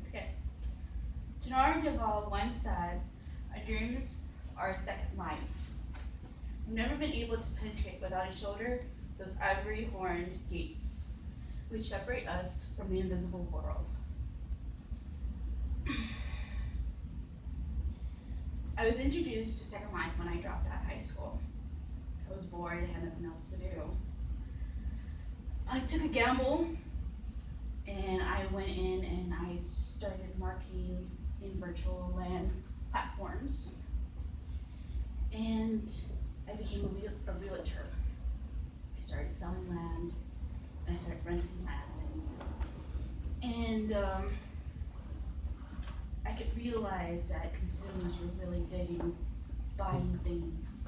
Okay. Tenor Duvall once said, "Our dreams are a second life. I've never been able to penetrate without a shoulder those ivory horned gates which separate us from the invisible world." I was introduced to Second Life when I dropped out of high school. I was bored and had nothing else to do. I took a gamble and I went in and I started marketing in virtual land platforms. And I became a realtor. I started selling land and I started renting land. And I could realize that consumers were really digging buying things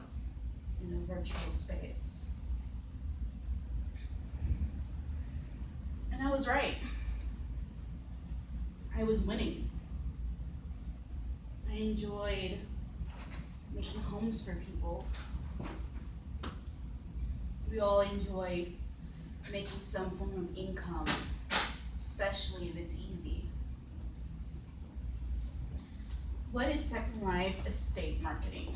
in a virtual space. And I was right. I was winning. I enjoyed making homes for people. We all enjoy making some form of income, especially if it's easy. What is Second Life estate marketing?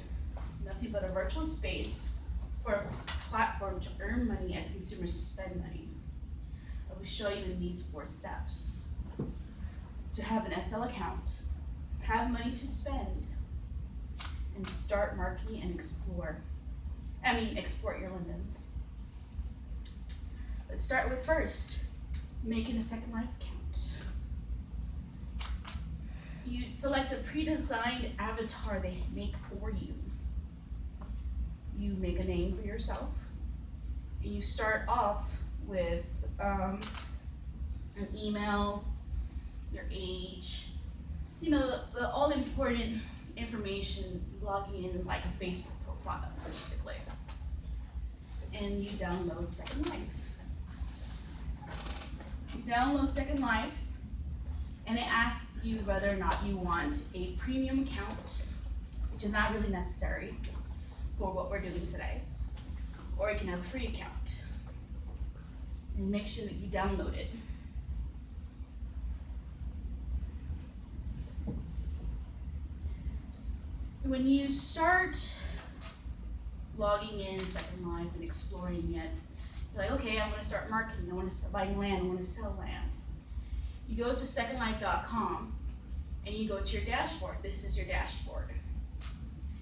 Nothing but a virtual space for a platform to earn money as consumers spend money. I will show you in these 4 steps. To have an SL account, have money to spend, and start marketing and export your lindens. Let's start with first, making a Second Life account. You select a pre-designed avatar they make for you. You make a name for yourself, and you start off with an email, your age, the all important information, logging in like a Facebook profile, basically. And you download Second Life. You download Second Life, and it asks you whether or not you want a premium account, which is not really necessary for what we're doing today, or you can have a free account. And make sure that you download it. When you start logging in Second Life and exploring it, you're like, okay, I want to start marketing, I want to start buying land, I want to sell land. You go to secondlife.com and you go to your dashboard. This is your dashboard.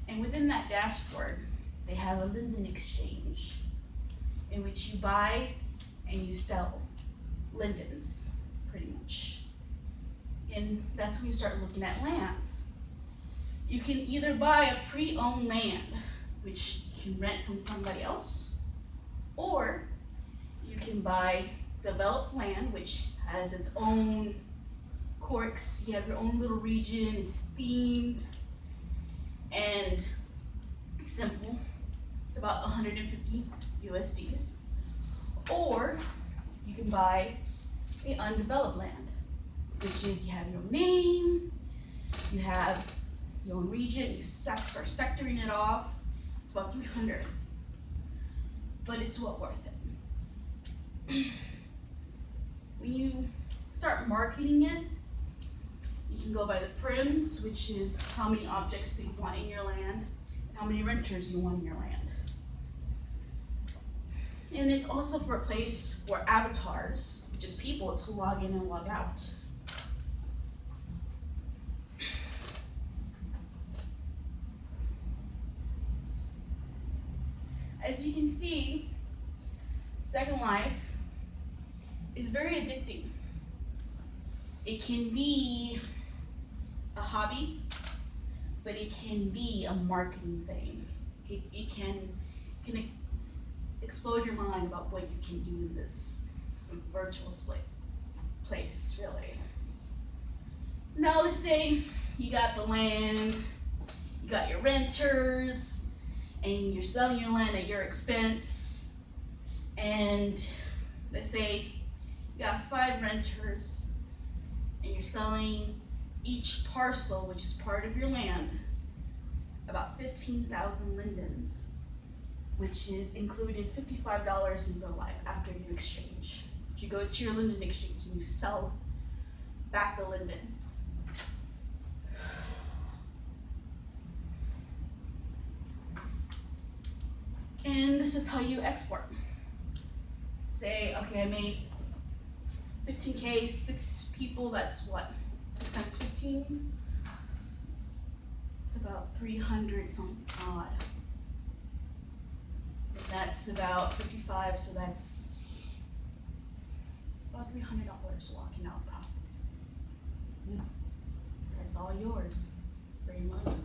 And within that dashboard, they have a linden exchange in which you buy and you sell lindens, pretty much. And that's when you start looking at lands. You can either buy a pre-owned land, which you can rent from somebody else, or you can buy developed land, which has its own quirks. You have your own little region, it's themed, and it's simple. It's about 150 USDs. Or you can buy an undeveloped land, which is you have your name, you have your own region, you start sectoring it off. It's about 300, but it's well worth it. When you start marketing it, you can go by the prims, which is how many objects do you want in your land, and how many renters you want in your land. And it's also for a place for avatars, which is people, to log in and log out. As you can see, Second Life is very addicting. It can be a hobby, but it can be a marketing thing. It can explode your mind about what you can do in this virtual place, really. Now let's say you got the land, you got your renters, and you're selling your land at your expense, and let's say you got 5 renters, and you're selling each parcel, which is part of your land, about 15,000 lindens. which is included $55 in real life after you exchange. You go to your Linden exchange and you sell back the Lindens. And this is how you export. Say, okay, I made 15K, 6 people, that's what? 6 times 15? It's about 300 something odd. And that's about 55, so that's about $300 walking out profit. That's all yours, free money.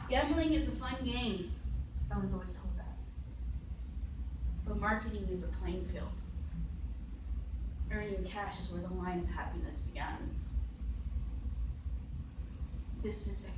Gambling is a fun game. I was always told that. But marketing is a playing field. Earning cash is where the line of happiness begins. This is